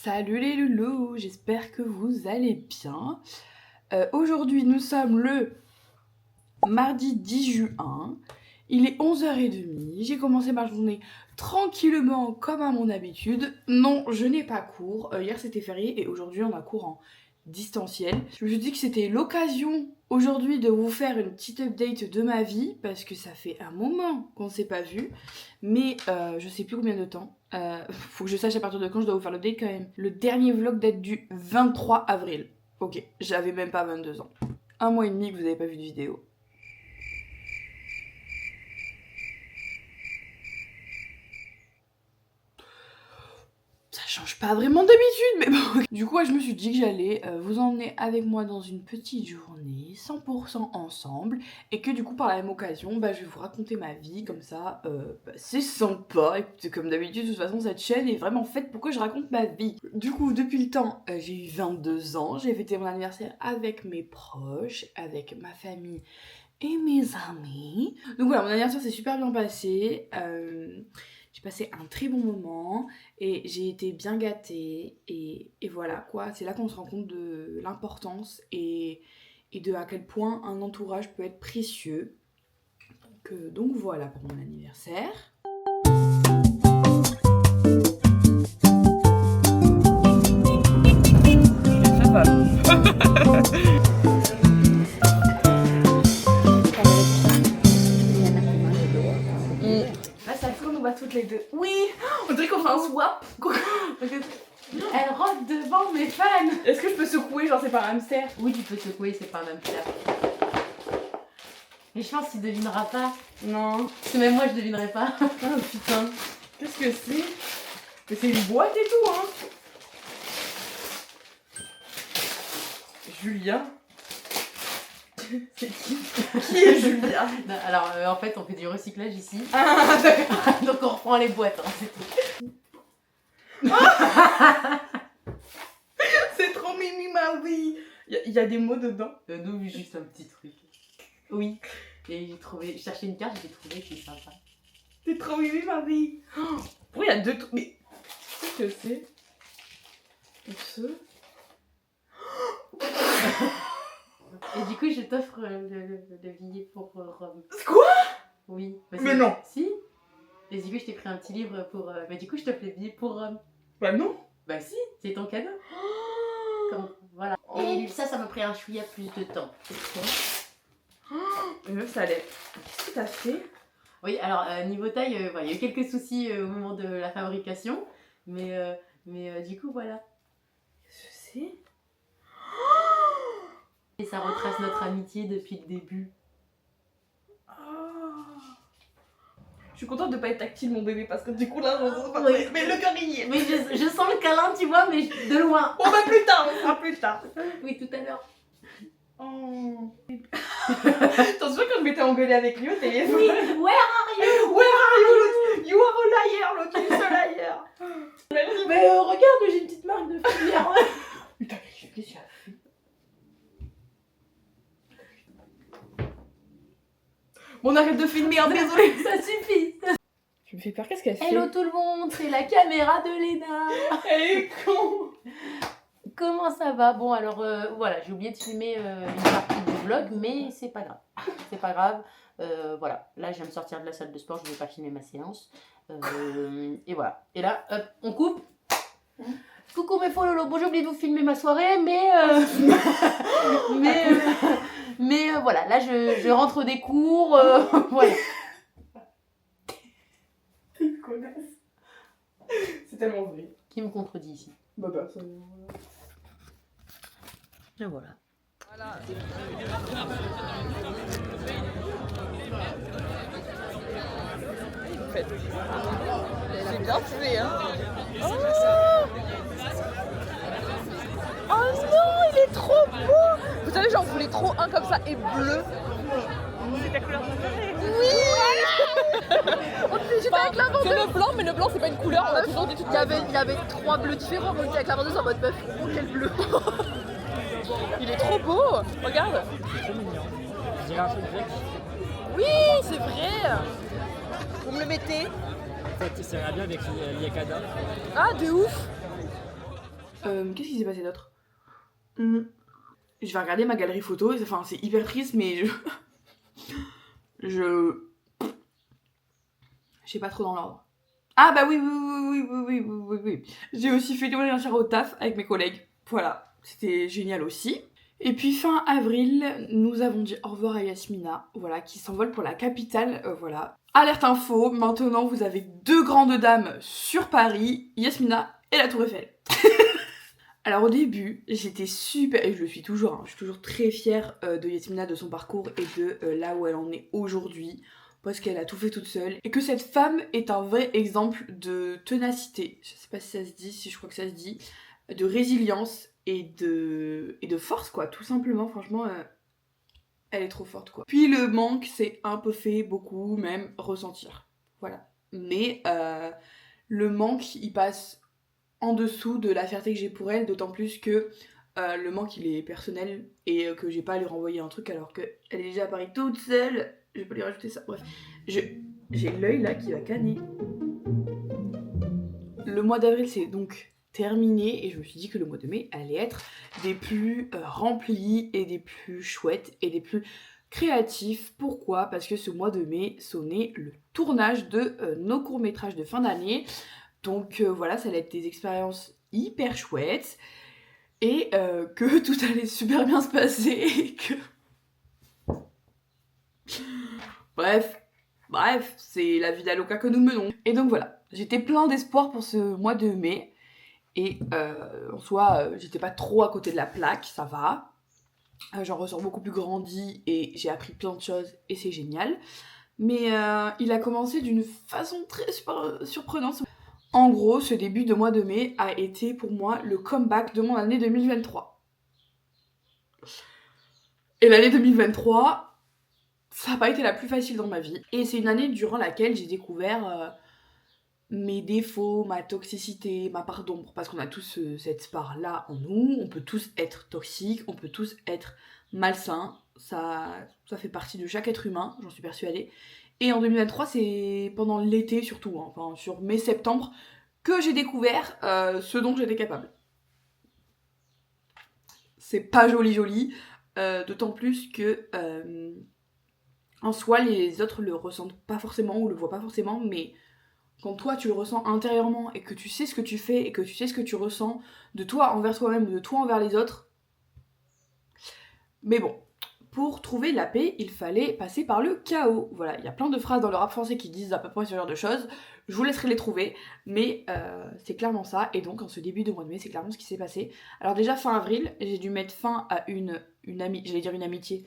Salut les loulous, j'espère que vous allez bien. Aujourd'hui nous sommes le mardi 10 juin, il est 11h30, j'ai commencé ma journée tranquillement comme à mon habitude. Non, je n'ai pas cours, hier c'était férié et aujourd'hui on a cours en distanciel. Je me suis dit que c'était l'occasion aujourd'hui de vous faire une petite update de ma vie parce que ça fait un moment qu'on ne s'est pas vu, mais je sais plus combien de temps. Faut que je sache à partir de quand je dois vous faire l'update quand même. Le dernier vlog date du 23 avril. Ok, j'avais même pas 22 ans. Un mois et demi que vous n'avez pas vu de vidéo. Ça change pas vraiment d'habitude, mais bon. Du coup, je me suis dit que j'allais vous emmener avec moi dans une petite journée, 100% ensemble, et que du coup, par la même occasion, je vais vous raconter ma vie, comme ça, c'est sympa. Écoutez, comme d'habitude, de toute façon, cette chaîne est vraiment faite pour que je raconte ma vie. Du coup, depuis le temps, j'ai eu 22 ans, j'ai fêté mon anniversaire avec mes proches, avec ma famille et mes amis. Donc voilà, mon anniversaire s'est super bien passé. J'ai passé un très bon moment et j'ai été bien gâtée et voilà quoi, c'est là qu'on se rend compte de l'importance et de à quel point un entourage peut être précieux. Donc voilà pour mon anniversaire. Ça va. Toutes les deux. Oui, on dirait qu'on fait un swap. Elle rôde devant mes fans. Est-ce que je peux secouer, genre c'est pas un hamster? Oui, tu peux secouer, c'est pas un hamster. Mais je pense qu'il devinera pas. Non. Parce que même moi je devinerai pas. Oh putain. Qu'est-ce que c'est? Mais c'est une boîte et tout, hein. Julia. C'est qui? Qui est Julia? Alors en fait on fait du recyclage ici. Ah d'accord. Donc on reprend les boîtes, hein, c'est tout. C'est trop mimi ma vie. Il y a des mots dedans. Non, mais juste un petit truc. Oui. Et j'ai cherché une carte, j'ai trouvé, c'est sympa. C'est trop mimi ma vie. Oh, pourquoi il y a deux trucs? Mais qu'est-ce que c'est? Ce. Et du coup je t'offre le billet pour Rome. Quoi? Oui. Mais non. Si. Et du coup je t'ai pris un petit livre pour... Mais du coup je t'offre le billet pour Rome. Bah non. Bah si, c'est ton cadeau. Comme, voilà. Et ça m'a pris un chouïa plus de temps. C'est quoi? Mais meuf, ça allait. Qu'est-ce que t'as fait? Oui, alors niveau taille, il y a eu quelques soucis au moment de la fabrication. Mais du coup, voilà. Qu'est-ce que c'est? Et ça retrace notre amitié depuis le début. Je suis contente de pas être tactile mon bébé parce que du coup là, Oui. mais le cœur il y est. Mais je sens le câlin, tu vois, mais de loin. Bon bah plus tard, on fera plus tard. Oui, tout à l'heure. Oh. T'en souviens quand je m'étais engueulée avec lui au téléphone? Oui, where are you? Where are you? You are a liar, l'autre il est a liar. Mais regarde, j'ai une petite marque de filière. Putain, qu'est-ce que tu as fait? Bon, on arrête de filmer, hein, désolé. Ça suffit. Tu me fais peur, qu'est-ce qu'elle fait? Hello tout le monde, c'est la caméra de Léna. Elle est con. Comment ça va? Bon alors voilà, j'ai oublié de filmer une partie du vlog, mais c'est pas grave. C'est pas grave. Voilà, là je viens de sortir de la salle de sport, je vais pas filmer ma séance. Et voilà. Et là, hop, on coupe. Coucou mes follow, bon j'ai oublié de vous filmer ma soirée, mais voilà, là je rentre des cours, voilà. T'es une connasse. C'est tellement vrai. Qui me contredit ici? Bah personne. Et voilà. Voilà. C'est bien fait, hein. Oh non, il est trop beau. Vous savez, j'en voulais trop un comme ça et bleu. C'est ta couleur préférée? Oui. J'étais avec la vendeuse. C'est le blanc, mais le blanc c'est pas une couleur. On a toujours dit tout. Il y avait 3 bleus différents. On était avec la vendeuse en mode meuf. Oh quel bleu. Il est trop beau. Regarde. C'est trop mignon. Je dirais un truc grec. Oui, c'est vrai. Vous me le mettez? Ça irait bien avec l'Iakada. Ah, de ouf. Qu'est-ce qui s'est passé d'autre? Je vais regarder ma galerie photo, enfin c'est hyper triste mais je sais pas trop dans l'ordre. Ah bah oui. J'ai aussi fait mon anniversaire au taf avec mes collègues. Voilà, c'était génial aussi. Et puis fin avril, nous avons dit au revoir à Yasmina, voilà, qui s'envole pour la capitale, voilà. Alerte info, maintenant vous avez 2 grandes dames sur Paris, Yasmina et la Tour Eiffel. Alors au début, j'étais super, et je le suis toujours, je suis toujours très fière de Yasmina, de son parcours et de là où elle en est aujourd'hui, parce qu'elle a tout fait toute seule, et que cette femme est un vrai exemple de ténacité, je sais pas si ça se dit, si je crois que ça se dit, de résilience et de force quoi, tout simplement, franchement, elle est trop forte quoi. Puis le manque s'est un peu fait beaucoup même ressentir, voilà. Mais le manque il passe en dessous de la fierté que j'ai pour elle, d'autant plus que le manque il est personnel et que j'ai pas à lui renvoyer un truc alors qu'elle est déjà à Paris toute seule, je vais pas lui rajouter ça, bref. J'ai l'œil là qui va canner. Le mois d'avril c'est donc terminé et je me suis dit que le mois de mai allait être des plus remplis et des plus chouettes et des plus créatifs. Pourquoi? Parce que ce mois de mai sonnait le tournage de nos courts-métrages de fin d'année. Donc voilà, ça allait être des expériences hyper chouettes et que tout allait super bien se passer et que... Bref, c'est la vie d'Aloca que nous menons. Et donc voilà, j'étais plein d'espoir pour ce mois de mai. Et en soi, j'étais pas trop à côté de la plaque, ça va. J'en ressors beaucoup plus grandi et j'ai appris plein de choses et c'est génial. Mais il a commencé d'une façon très surprenante. En gros, ce début de mois de mai a été pour moi le comeback de mon année 2023. Et l'année 2023, ça n'a pas été la plus facile dans ma vie. Et c'est une année durant laquelle j'ai découvert... mes défauts, ma toxicité, ma part d'ombre, parce qu'on a tous cette part-là en nous, on peut tous être toxiques, on peut tous être malsains, ça fait partie de chaque être humain, j'en suis persuadée. Et en 2023, c'est pendant l'été surtout, hein, enfin sur mai-septembre, que j'ai découvert ce dont j'étais capable. C'est pas joli, d'autant plus que en soi les autres le ressentent pas forcément ou le voient pas forcément, mais quand toi tu le ressens intérieurement et que tu sais ce que tu fais et que tu sais ce que tu ressens de toi envers toi-même, de toi envers les autres. Mais bon, pour trouver la paix, il fallait passer par le chaos. Voilà, il y a plein de phrases dans le rap français qui disent à peu près ce genre de choses. Je vous laisserai les trouver, mais c'est clairement ça. Et donc en ce début de mois de mai, c'est clairement ce qui s'est passé. Alors déjà fin avril, j'ai dû mettre fin à une amitié.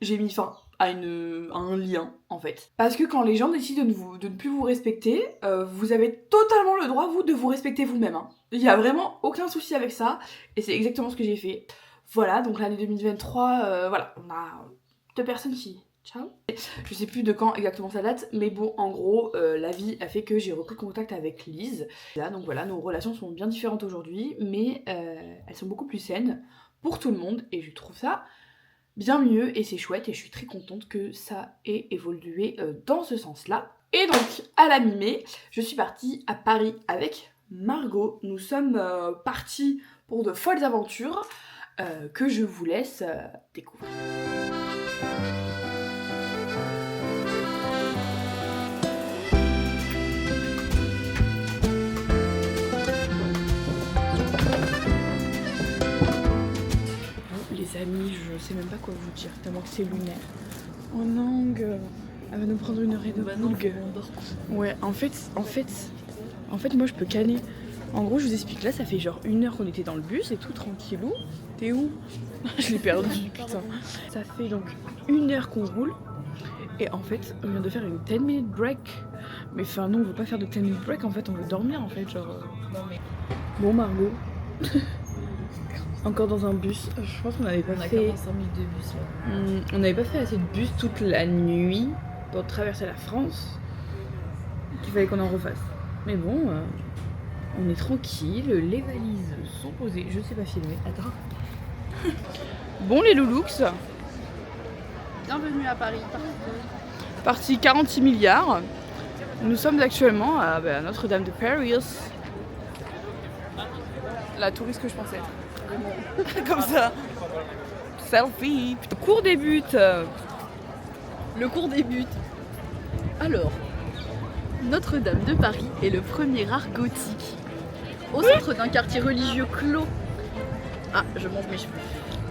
J'ai mis fin à un lien en fait. Parce que quand les gens décident de ne plus vous respecter, vous avez totalement le droit vous de vous respecter vous-même. Hein. Il y a vraiment aucun souci avec ça et c'est exactement ce que j'ai fait. Voilà, donc l'année 2023, voilà, on a 2 personnes qui... Ciao. Je sais plus de quand exactement ça date, mais bon, en gros, la vie a fait que j'ai repris contact avec Lise. Là, donc voilà, nos relations sont bien différentes aujourd'hui, mais elles sont beaucoup plus saines pour tout le monde et je trouve ça bien mieux et c'est chouette et je suis très contente que ça ait évolué dans ce sens-là. Et donc, à la mi-mai, je suis partie à Paris avec Margot. Nous sommes partis pour de folles aventures que je vous laisse découvrir. Les amis, je sais même pas quoi vous dire, tellement que c'est lunaire. Oh non, elle va nous prendre 1h30. Ouais, en fait, moi je peux canner. En gros, je vous explique, là ça fait genre 1 heure qu'on était dans le bus et tout tranquillou. T'es où? Je l'ai perdu, putain. Ça fait donc 1 heure qu'on roule et en fait, on vient de faire une 10-minute break. Mais enfin, non, on veut pas faire de 10-minute break, en fait, on veut dormir en fait, genre. Bon, Margot. Encore dans un bus, je pense qu'on n'avait pas fait... 45 minutes de bus là. On n'avait pas fait assez de bus toute la nuit pour traverser la France. Il fallait qu'on en refasse. Mais bon, on est tranquille, les valises sont posées. Je sais pas filmer, attends. Bon les loulous, bienvenue à Paris. Parti 46 milliards. Nous sommes actuellement à Notre-Dame de Paris. la touriste que je pensais être. Vraiment. Comme ça. Selfie. Le cours débute. Le cours débute. Alors, Notre-Dame de Paris est le premier art gothique. Au centre d'un quartier religieux clos. Ah, je mange mes cheveux.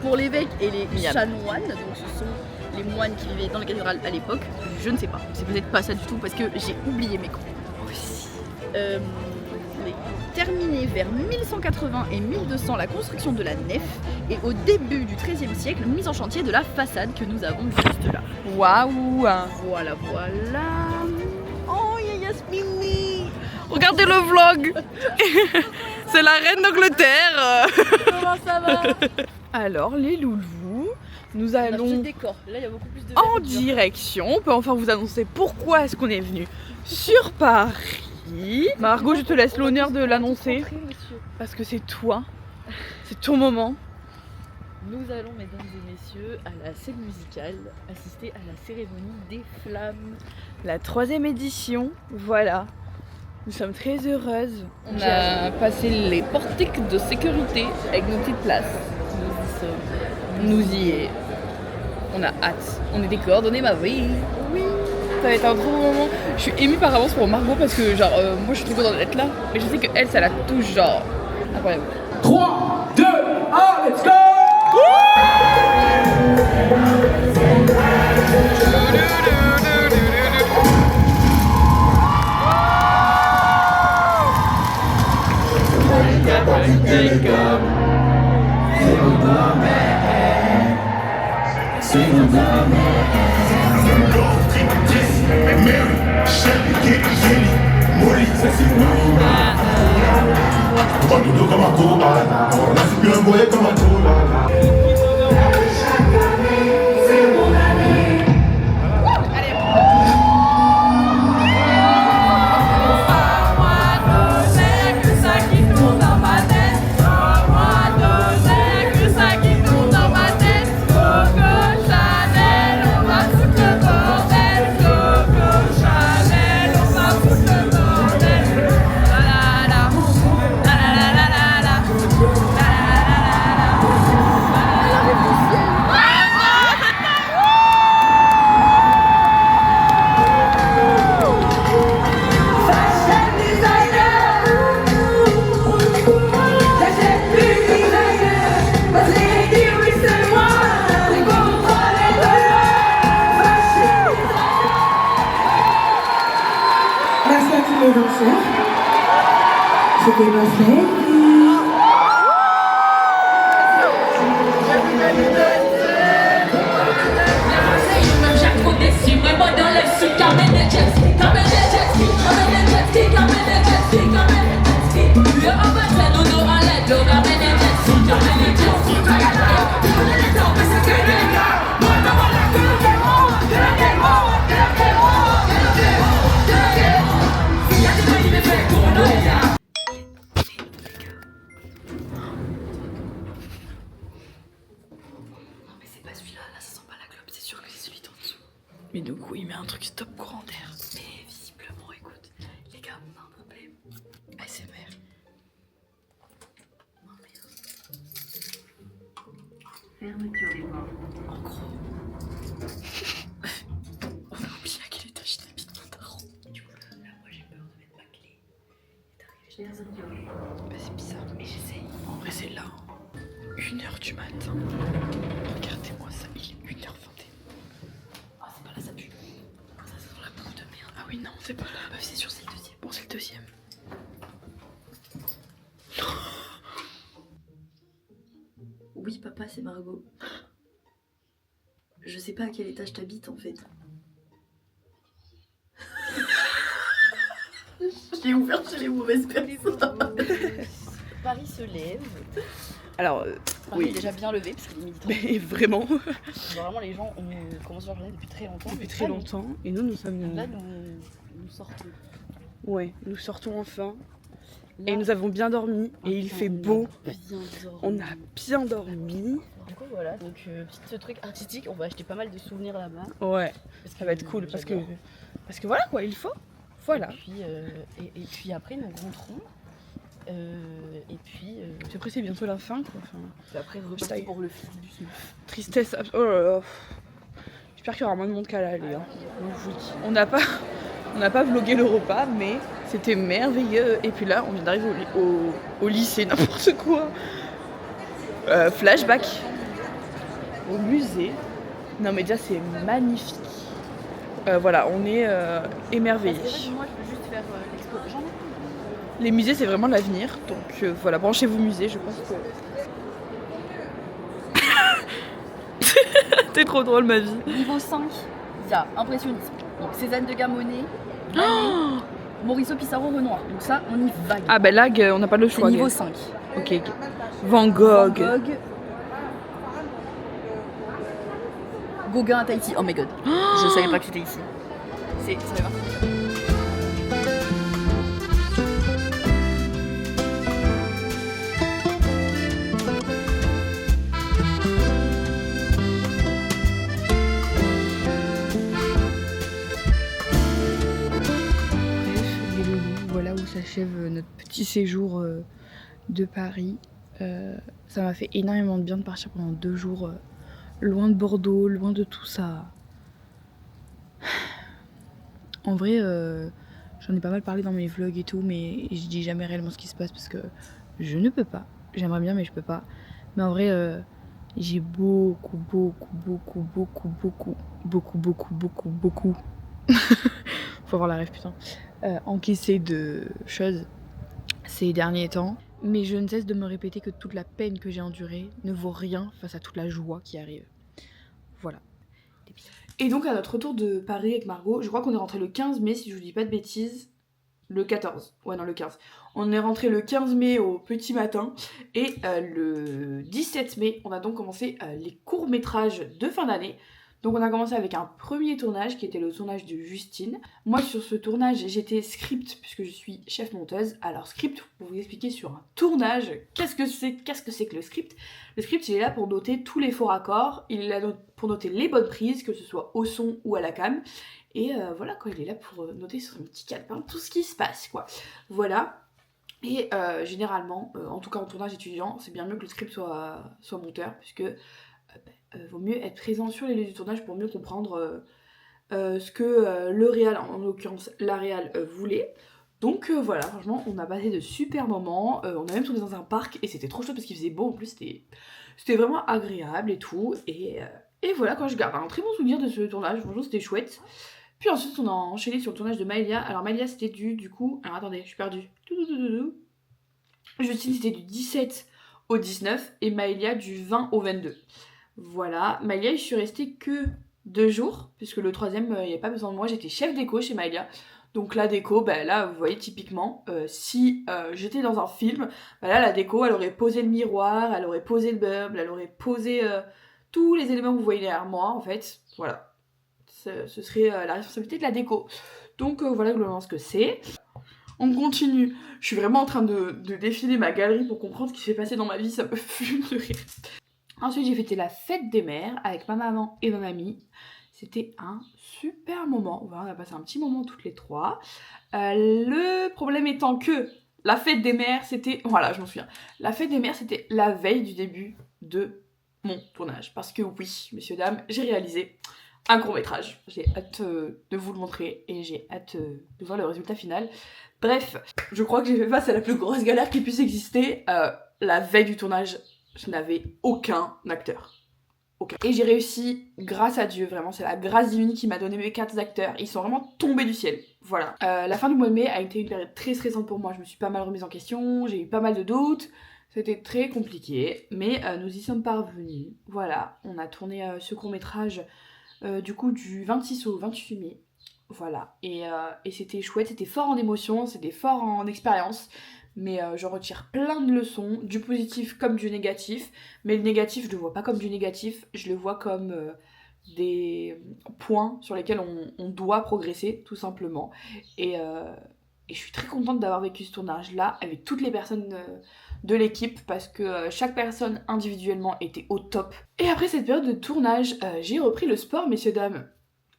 Pour l'évêque et les chanoines, donc ce sont les moines qui vivaient dans la cathédrale à l'époque. Je ne sais pas, c'est peut-être pas ça du tout parce que j'ai oublié mes cours. Terminé vers 1180 et 1200 la construction de la nef et au début du XIIIe siècle, mise en chantier de la façade que nous avons juste là. Waouh. Voilà, voilà. Oh, Yasmini. Regardez le vlog. C'est la reine d'Angleterre. Comment ça va? Alors les loulous, nous On a changé allons de décor. Là, il y a beaucoup plus de en verdure. direction. On peut enfin vous annoncer pourquoi est-ce qu'on est venu sur Paris. Margot, je te laisse l'honneur de l'annoncer parce que c'est toi, c'est ton moment. Nous allons, mesdames et messieurs, à la scène musicale, assister à la cérémonie des flammes. La 3e édition, voilà. Nous sommes très heureuses. On a passé les portiques de sécurité avec nos petites places. Nous y est. On a hâte. On est des coordonnées, ma vie. Oui. Ça va être un trop bon moment. Je suis émue par avance pour Margot parce que genre moi je suis trop contente d'être là. Mais je sais que elle, ça la touche genre incroyable. 3, 2, 1, let's go! Merci à tous les danseurs. C'était ma fête. Mais du coup il met un truc stop courant d'air. Mais visiblement écoute, les gars on a un problème. ASMR. Oh merde. Fermeture des portes. En gros. On a oublié à quel étage t'habites mon daron. Du coup là moi j'ai peur de mettre ma clé. Et d'arriver. Bah c'est bizarre mais j'essaye. En vrai c'est là. 1h du matin. Regardez-moi ça, il est 1h21. Ah oui, non, c'est pas là. C'est sûr, c'est le deuxième. Bon, c'est le deuxième. Oui, papa, c'est Margot. Je sais pas à quel étage t'habites en fait. J'ai ouvert chez les mauvaises personnes. Paris se lève. Alors, Paris oui. est déjà bien levé parce qu'il est midi 30. Mais vraiment. Vraiment, les gens ont commencé leur journée depuis très longtemps. Depuis très longtemps. Et nous sommes. Là, nous sortons. Ouais, nous sortons enfin. Là, Et nous avons bien dormi. Et il fait beau. On a bien dormi. Du coup, voilà. Donc, petit truc artistique. On va acheter pas mal de souvenirs là-bas. Ouais, Parce ça va être cool. Parce que voilà quoi, il faut. Voilà. Et puis après, nous rentrons. Et puis, Après c'est bientôt la fin quoi. Enfin, après, reparti reparti pour pour le Flixbus. tristesse. Oh là là. J'espère qu'il y aura moins de monde qu'à l'aller. Hein. On n'a pas vlogué le repas, mais c'était merveilleux. Et puis là, on vient d'arriver au lycée, n'importe quoi. Flashback au musée. Non mais déjà c'est magnifique. Voilà, on est émerveillés. Moi, je veux juste faire l'expo de Jean. Les musées c'est vraiment l'avenir, donc voilà, branchez-vous musée, je pense que... T'es trop drôle ma vie. Niveau 5, il y a impressionnisme. Donc Cézanne de Gamonet, Manet, Mauricio Pissarro, Renoir. Donc ça, on y va. Ah bah là, on n'a pas le C'est choix. niveau gars. 5. Ok. Van Gogh. Van Gogh. Gauguin à Tahiti. Oh my god. Je savais pas que c'était ici. Ça fait partie. Les loulous, voilà où s'achève notre petit séjour de Paris. Ça m'a fait énormément de bien de partir pendant 2 jours loin de Bordeaux, loin de tout ça. En vrai, j'en ai pas mal parlé dans mes vlogs et tout, mais je dis jamais réellement ce qui se passe parce que je ne peux pas. J'aimerais bien, mais je peux pas. Mais en vrai, j'ai beaucoup faut avoir la rêve, putain. Encaissé de choses ces derniers temps. Mais je ne cesse de me répéter que toute la peine que j'ai endurée ne vaut rien face à toute la joie qui arrive. Voilà. Et donc à notre retour de Paris avec Margot, je crois qu'on est rentré le 15 mai si je vous dis pas de bêtises. Le 14. Ouais non le 15. On est rentré le 15 mai au petit matin. Et le 17 mai, on a donc commencé les courts-métrages de fin d'année. Donc on a commencé avec un premier tournage qui était le tournage de Justine. Moi sur ce tournage j'étais script puisque je suis chef monteuse. Alors script, pour vous expliquer sur un tournage, qu'est-ce que c'est que le script? Le script il est là pour noter tous les faux raccords, il est là pour noter les bonnes prises, que ce soit au son ou à la cam. Et voilà quoi, il est là pour noter sur un petit calepin tout ce qui se passe quoi. Voilà. Et généralement, en tout cas en tournage étudiant, c'est bien mieux que le script soit monteur puisque... vaut mieux être présent sur les lieux du tournage pour mieux comprendre ce que le réal, en l'occurrence la réal, voulait. Donc voilà, franchement, on a passé de super moments. On a même tourné dans un parc et c'était trop chouette parce qu'il faisait beau. En plus, c'était vraiment agréable et tout. Et voilà, quand je garde un très bon souvenir de ce tournage, franchement, c'était chouette. Puis ensuite, on a enchaîné sur le tournage de Maëlia. Alors, Maëlia, c'était du coup. Alors, attendez, je suis perdue. Justine, c'était du 17 au 19 et Maëlia du 20 au 22. Voilà, Maëlia, je suis restée que 2 jours, puisque le 3e, il n'y avait pas besoin de moi, j'étais chef déco chez Maëlia. Donc la déco, bah là, vous voyez typiquement, si j'étais dans un film, bah là, la déco, elle aurait posé le miroir, elle aurait posé le meuble, elle aurait posé tous les éléments que vous voyez derrière moi, en fait. Voilà, ce serait la responsabilité de la déco. Donc voilà globalement ce que c'est. On continue, je suis vraiment en train de défiler ma galerie pour comprendre ce qui s'est passé dans ma vie, ça me fume de rire. Ensuite, j'ai fêté la fête des mères avec ma maman et ma mamie. C'était un super moment. Voilà, on a passé un petit moment toutes les 3. Le problème étant que la fête des mères, c'était... Voilà, je m'en souviens. La fête des mères, c'était la veille du début de mon tournage. Parce que oui, messieurs, dames, j'ai réalisé un court-métrage. J'ai hâte de vous le montrer et j'ai hâte de voir le résultat final. Bref, je crois que j'ai fait face à la plus grosse galère qui puisse exister. La veille du tournage, je n'avais aucun acteur. Aucun. Et j'ai réussi, grâce à Dieu, vraiment, c'est la grâce divine qui m'a donné mes 4 acteurs. Ils sont vraiment tombés du ciel. Voilà. La fin du mois de mai a été une période très stressante pour moi. Je me suis pas mal remise en question, j'ai eu pas mal de doutes. C'était très compliqué, mais nous y sommes parvenus. Voilà, on a tourné ce court-métrage du coup du 26 au 28 mai. Voilà, et c'était chouette, c'était fort en émotion, c'était fort en expérience. Mais je retire plein de leçons, du positif comme du négatif. Mais le négatif, je le vois pas comme du négatif, je le vois comme des points sur lesquels on doit progresser, tout simplement. Et je suis très contente d'avoir vécu ce tournage-là avec toutes les personnes de l'équipe parce que chaque personne individuellement était au top. Et après cette période de tournage, j'ai repris le sport, messieurs, dames.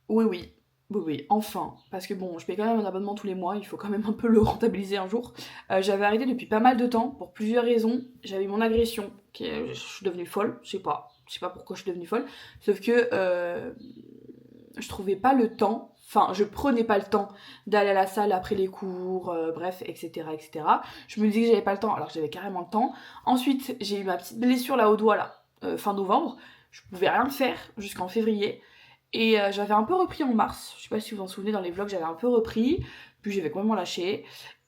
Oui, oui. Oui, enfin, parce que bon, je paye quand même un abonnement tous les mois, il faut quand même un peu le rentabiliser un jour. J'avais arrêté depuis pas mal de temps, pour plusieurs raisons. J'avais mon agression, je suis devenue folle, je sais pas pourquoi je suis devenue folle, sauf que je trouvais pas le temps, enfin, je prenais pas le temps d'aller à la salle après les cours, bref, etc., etc. Je me disais que j'avais pas le temps, alors que j'avais carrément le temps. Ensuite, j'ai eu ma petite blessure là au doigt, là, fin novembre. Je pouvais rien faire jusqu'en février. Et j'avais un peu repris en mars, je sais pas si vous vous en souvenez, dans les vlogs j'avais un peu repris, puis j'avais complètement lâché.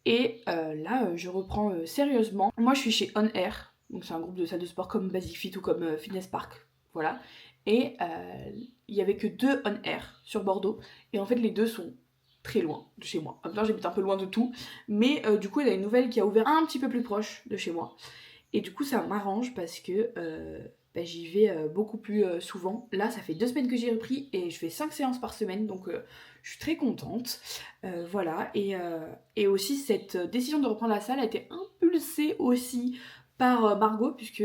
Et là je reprends sérieusement. Moi je suis chez On Air, donc c'est un groupe de salles de sport comme Basic Fit ou comme Fitness Park, voilà. Et il y avait que 2 On Air sur Bordeaux, et en fait les deux sont très loin de chez moi. En même temps j'habite un peu loin de tout, mais du coup il y a une nouvelle qui a ouvert un petit peu plus proche de chez moi. Et du coup ça m'arrange parce que j'y vais beaucoup plus souvent. Là, ça fait 2 semaines que j'ai repris et je fais 5 séances par semaine, donc je suis très contente. Voilà, et aussi cette décision de reprendre la salle a été impulsée aussi par Margot, puisque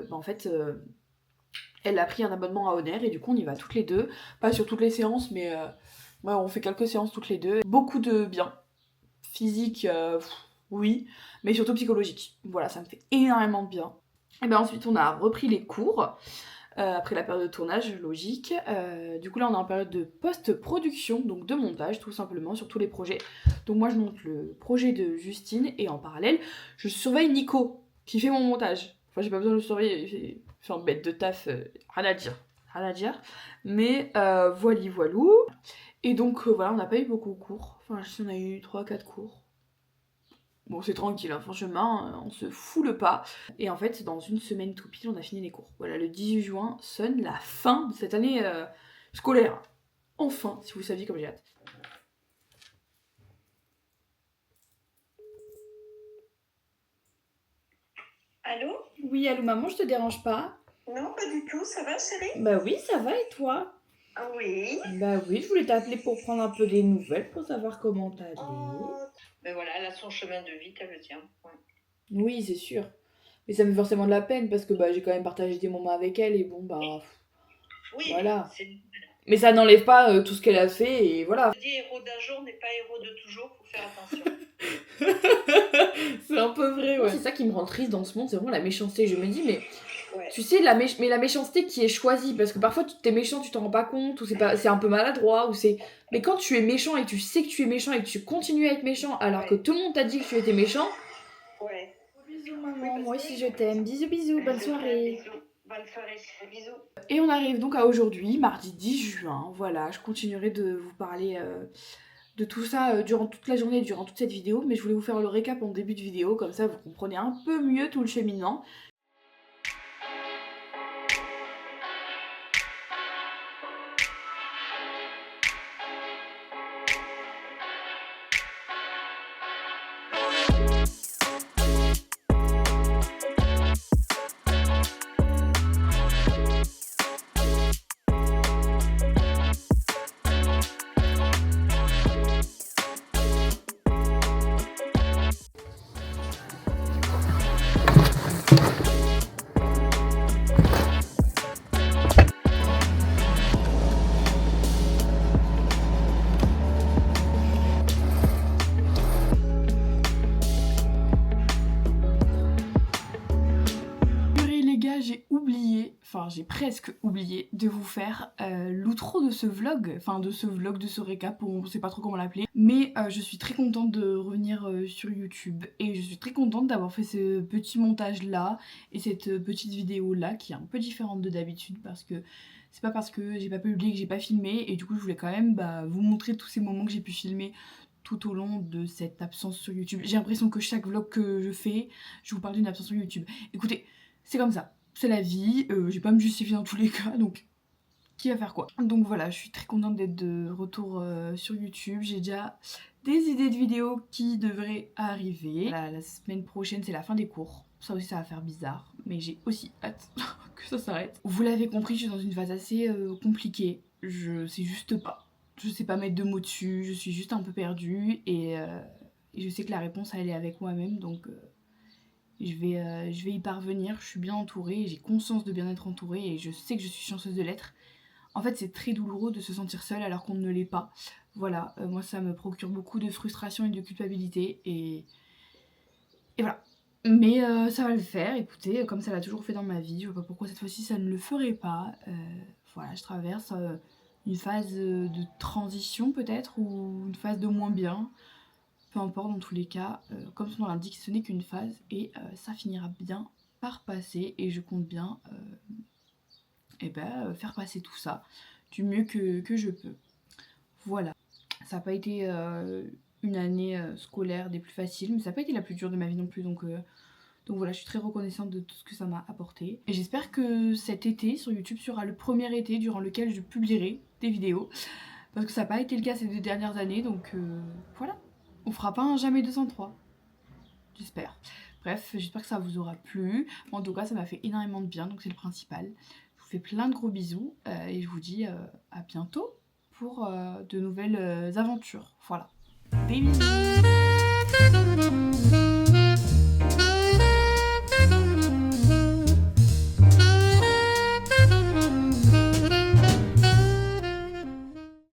en fait, elle a pris un abonnement à Honor et du coup on y va toutes les deux. Pas sur toutes les séances, mais ouais, on fait quelques séances toutes les deux. Beaucoup de bien. Physique, oui, mais surtout psychologique. Voilà, ça me fait énormément de bien. Et ben ensuite on a repris les cours après la période de tournage, logique. Du coup là on est en période de post-production, donc de montage tout simplement sur tous les projets. Donc moi je monte le projet de Justine et en parallèle je surveille Nico qui fait mon montage. Enfin j'ai pas besoin de le surveiller, il fait un bête de taf, rien à dire. Mais voilou. Et donc voilà, on n'a pas eu beaucoup de cours. Enfin on a eu 3-4 cours. Bon, c'est tranquille, hein, franchement, on se fout le pas. Et en fait, dans une semaine tout pile, on a fini les cours. Voilà, le 18 juin sonne la fin de cette année scolaire. Enfin, si vous saviez comme j'ai hâte. Allô? Oui, allô maman, je te dérange pas? Non, pas du tout, ça va chérie? Bah oui, ça va et toi? Ah oui. Bah oui, je voulais t'appeler pour prendre un peu des nouvelles, pour savoir comment t'allais. Oh. Ben voilà, elle a son chemin de vie, elle le tient. Ouais. Oui, c'est sûr. Mais ça me fait forcément de la peine parce que bah, j'ai quand même partagé des moments avec elle et bon bah... Oui, voilà. c'est... Mais ça n'enlève pas tout ce qu'elle a fait et voilà. Je dis héros d'un jour n'est pas héros de toujours, faut faire attention. C'est un peu vrai, ouais. C'est ça qui me rend triste dans ce monde, c'est vraiment la méchanceté. Je me dis, mais Ouais. tu sais, la méchanceté qui est choisie, parce que parfois t'es méchant, tu t'en rends pas compte, ou c'est un peu maladroit, ou c'est... Mais quand tu es méchant et tu sais que tu es méchant et que tu continues à être méchant alors que tout le monde t'a dit que tu étais méchant... Ouais. Bisous maman, moi aussi je t'aime. Bisous, bisous, bonne soirée. Bisous. Bonne soirée, bisous. Et on arrive donc à aujourd'hui, mardi 10 juin. Voilà, je continuerai de vous parler de tout ça durant toute la journée, durant toute cette vidéo, mais je voulais vous faire le récap en début de vidéo, comme ça vous comprenez un peu mieux tout le cheminement. J'ai presque oublié de vous faire l'outro de ce vlog, de ce récap, on sait pas trop comment l'appeler. Mais je suis très contente de revenir sur YouTube et je suis très contente d'avoir fait ce petit montage là et cette petite vidéo là qui est un peu différente de d'habitude parce que c'est pas parce que j'ai pas publié que j'ai pas filmé et du coup je voulais quand même vous montrer tous ces moments que j'ai pu filmer tout au long de cette absence sur YouTube. J'ai l'impression que chaque vlog que je fais, je vous parle d'une absence sur YouTube. Écoutez, c'est comme ça. C'est la vie, j'ai pas à me justifier dans tous les cas, donc qui va faire quoi? Donc voilà, je suis très contente d'être de retour sur YouTube. J'ai déjà des idées de vidéos qui devraient arriver. La semaine prochaine, c'est la fin des cours. Ça aussi, ça va faire bizarre, mais j'ai aussi hâte que ça s'arrête. Vous l'avez compris, je suis dans une phase assez compliquée. Je sais juste pas. Je sais pas mettre de mots dessus, je suis juste un peu perdue et je sais que la réponse, elle est avec moi-même, donc... Je vais y parvenir, je suis bien entourée, j'ai conscience de bien être entourée et je sais que je suis chanceuse de l'être. En fait, c'est très douloureux de se sentir seule alors qu'on ne l'est pas. Voilà, moi ça me procure beaucoup de frustration et de culpabilité et voilà. Mais ça va le faire, écoutez, comme ça l'a toujours fait dans ma vie, je vois pas pourquoi cette fois-ci ça ne le ferait pas. Voilà, je traverse une phase de transition peut-être ou une phase de moins bien. Peu importe, dans tous les cas, comme son nom l'indique, ce n'est qu'une phase et ça finira bien par passer et je compte bien faire passer tout ça du mieux que je peux. Voilà, ça n'a pas été une année scolaire des plus faciles, mais ça n'a pas été la plus dure de ma vie non plus, donc voilà, je suis très reconnaissante de tout ce que ça m'a apporté. Et j'espère que cet été sur YouTube sera le premier été durant lequel je publierai des vidéos, parce que ça n'a pas été le cas ces 2 dernières années, donc voilà. On fera pas un jamais 203, j'espère. Bref, j'espère que ça vous aura plu. En tout cas, ça m'a fait énormément de bien, donc c'est le principal. Je vous fais plein de gros bisous et je vous dis à bientôt pour de nouvelles aventures. Voilà. Des bisous.